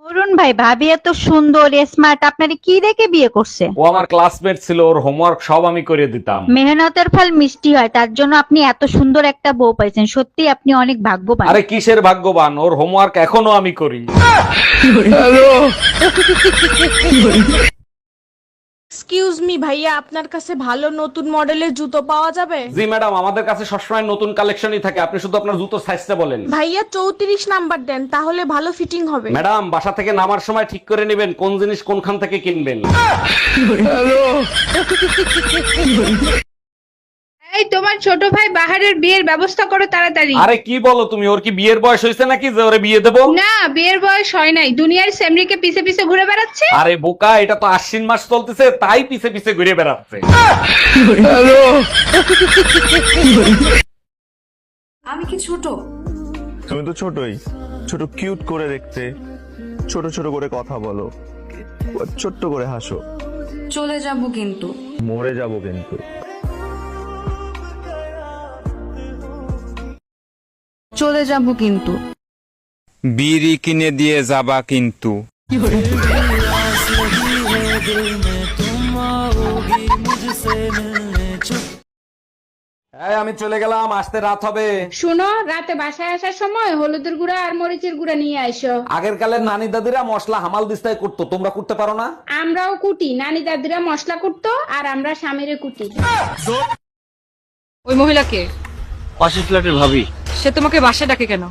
অরুণ ভাই, ভাবি এত সুন্দর স্মার্ট, আপনারে কি দেখে বিয়ে করছে? ও আমার ক্লাসমেট ছিল, ওর হোমওয়ার্ক সব আমি করে দিতাম। মেহনতের ফল মিষ্টি হয়, তার জন্য আপনি এত সুন্দর একটা বউ পাইছেন। সত্যি আপনি অনেক ভাগ্যবান। আরে কিসের ভাগ্যবান, ওর হোমওয়ার্ক এখনো আমি করি। এক্সকিউজ মি ভাইয়া, আপনার কাছে ভালো নতুন মডেলের জুতো পাওয়া যাবে? জি ম্যাডাম, আমাদের কাছে সবসময় নতুন কালেকশনই থাকে, আপনি শুধু আপনার জুতোর সাইজটা বলেন। ভাইয়া 34 নাম্বার দেন, তাহলে ভালো ফিটিং হবে। ম্যাডাম, বাসা থেকে নামার সময় ঠিক করে নেবেন কোন জিনিস কোনখান থেকে কিনবেন। এই তোমার ছোট ভাই বাহারের বিয়ের ব্যবস্থা করো তাড়াতাড়ি। আরে কি বলো তুমি, ওর কি বিয়ের বয়স হয়েছে নাকি যে ওরে বিয়ে দেবো? না, বিয়ের বয়স হয় নাই, দুনিয়ার সেমরিকে পিছে পিছে ঘুরে বেড়াচ্ছে। আরে বোকা, এটা তো আশ্বিন মাস চলতেছে, তাই পিছে পিছে ঘুরে বেড়াচ্ছে। আমি কি ছোট? তুমি তো ছোটই, ছোট কিউট করে দেখতে, ছোট ছোট করে কথা বলো, ছোট্ট করে হাসো। চলে যাব কিন্তু। মরে যাবো কিন্তু। চলে যাব কিন্তু। বিড়ি কিনে দিয়ে যাবা কিন্তু। এই, আমি চলে গেলাম, আসতে রাত হবে। শুনো, রাতে বাসায় আসার সময় হলুদের গুঁড়া আর মরিচের গুঁড়া নিয়ে আইসো। আগের কালের নানি দাদিরা মশলা হামাল দিস্তায় করতো, তোমরা করতে পারো না? আমরাও কুটি, নানি দাদিরা মশলা কুটতো আর আমরা স্বামীরে কুটি। ওই মহিলাকে? পাশের ফ্ল্যাটের ভাবি। সে তোমাকে বাসায় ডাকে কেন?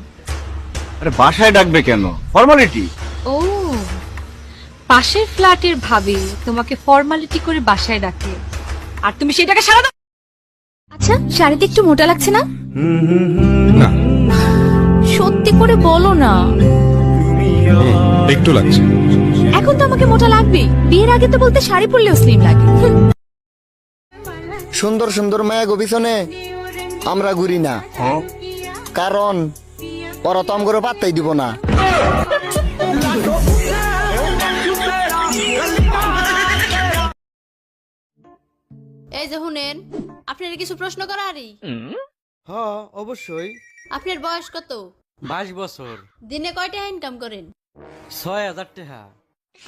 আরে বাসায় ডাকবে কেন, ফর্মালিটি। ও, পাশের ফ্ল্যাটের ভাবি তোমাকে ফর্মালিটি করে বাসায় ডাকে, আর তুমি সেটাকে সারা দাও। আচ্ছা, শাড়িতে একটু মোটা লাগছে না? সত্যি করে বলো না। একটু লাগছে। এখন তো আমাকে মোটা লাগবেই, বিয়ের আগে তো বলতে শাড়ি পরলেও স্লিম লাগে। সুন্দর সুন্দর মায়া গো পিছনে আমরা ঘুরি না, কারণ ওরা তো আমগরে পাত্তাই দিব না। এই যে শুনেন, আপনার কিছু প্রশ্ন করারই? হ্যাঁ অবশ্যই। আপনার বয়স কত? 22 বছর। দিনে কয়টা ইনকাম করেন? 6000 টাকা।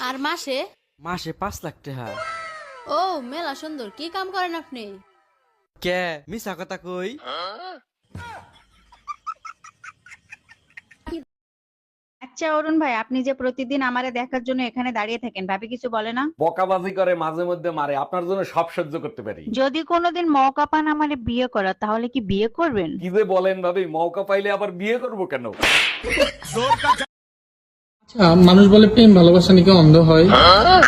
আর মাসে? মাসে 5 লাখ টাকা। ও, মেলা সুন্দর। কি কাম করেন আপনি? কে মিছা কথা কই? আচ্ছা অরুণ ভাই, আপনি যে প্রতিদিন আমারে দেখার জন্য এখানে দাঁড়িয়ে থাকেন, ভাবি কিছু বলে না? বকাবাজি করে, মাঝে মধ্যে মারে, আপনার জন্য সব সহ্য করতে পারি। যদি কোনোদিন মৌকা পান আমারে বিয়ে করা, তাহলে কি বিয়ে করবেন? কি যে বলেন ভাবি, মৌকা পাইলে আবার বিয়ে করব কেন? মানুষ বলে প্রেম ভালোবাসা নাকি অন্ধ হয়।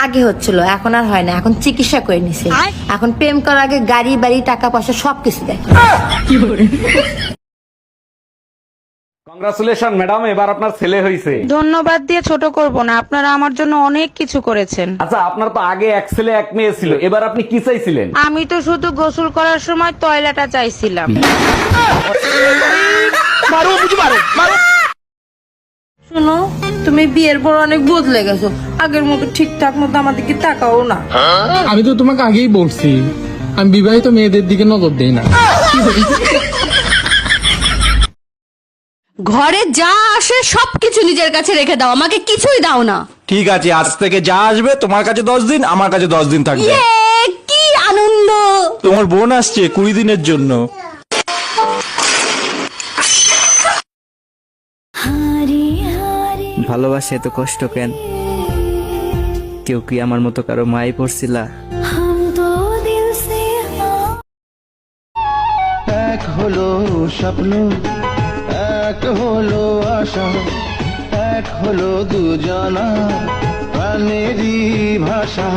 আগে হচ্ছিল, এখন আর হয় না, এখন চিকিৎসা করে নিছে। এখন প্রেম করার আগে গাড়ি বাড়ি টাকা পয়সা সবকিছু দেখে। কংগ্রাচুলেশন ম্যাডাম, এবার আপনার ছেলে হয়েছে। ধন্যবাদ দিয়ে ছোট করব না, আপনারা আমার জন্য অনেক কিছু করেছেন। আচ্ছা, আপনার তো আগে এক ছেলে এক মেয়ে ছিল, এবার আপনি কি চাইছিলেন? আমি তো শুধু গোসল করার সময় টয়লেটটা চাইছিলাম। শোনো, তুমি বিয়ের পর অনেক বদলে গেছো, আগের মতো ঠিকঠাক মতো আমাদেরকে তাকাও না। আমি তো তোমাকে আগেই বলছি, আমি বিবাহিত মেয়েদের দিকে নজর দেই না। ঘরে যা আসে সবকিছু নিজের কাছে রেখে দাও, আমাকে কিছুই দাও না। ঠিক আছে, আজ থেকে যা আসবে তোমার কাছে 10 দিন, আমার কাছে 10 দিন থাকবে। কি আনন্দ! তোমার বোন আসছে 20 দিনের জন্য। ভালোবাসে এত কষ্ট কেন? কেউ কি আমার মতো কারো মাই পড়ছিলা? এক হলো স্বপ্ন, এক হলো আশা, এক হলো দুজনা প্রাণেরই ভাষা,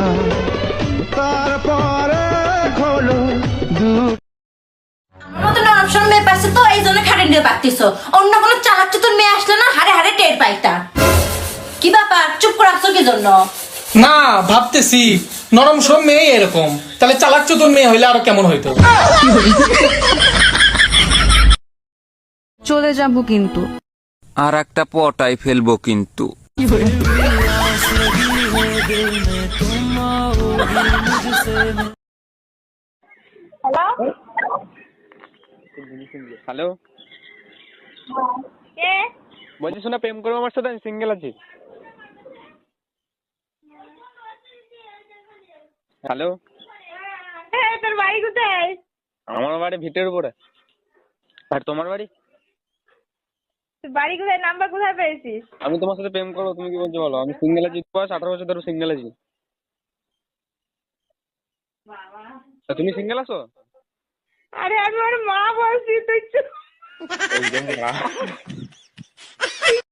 তারপরে হলো আমাদের অপশন মেয়ে পাইছে তো এই জন্য খারেন্ট দিয়ে পাচ্ছিস। অন্য কোনো চালাক চতুর মেয়ে আসলে না হারে হারে টের পাইতা। কি ব্যাপার, চুপ করে আসছো কি জন্য? না, ভাবতেছি নরম সব মেয়ে এরকম, তাহলে চালাক চতুর মেয়ে হইলে আরো কেমন হইতো। চলে যাব কিন্তু। আর একটা পটাই ফেলবো কিন্তু। হ্যালো, বলছি শোনা, প্রেম করবো আমার সাথে? আমি সিঙ্গেল আছি। হ্যালো, তোর বাড়ি কোথায়? আমার বাড়ি ভিটের উপরে। আর তোমার বাড়ি? বাড়ি কোথায়? নাম্বার কোথায় পেয়েছিস? আমি তোমার সাথে প্রেম করবো, তুমি কি বলছো বলো? আমি সিঙ্গেল আছি, বয়স 18 বছর ধরে সিঙ্গেল আছি। তা তুমি সিঙ্গেল আছো? আরে আমি ওর মা বলছি, তুই চুপ। এই যে মা।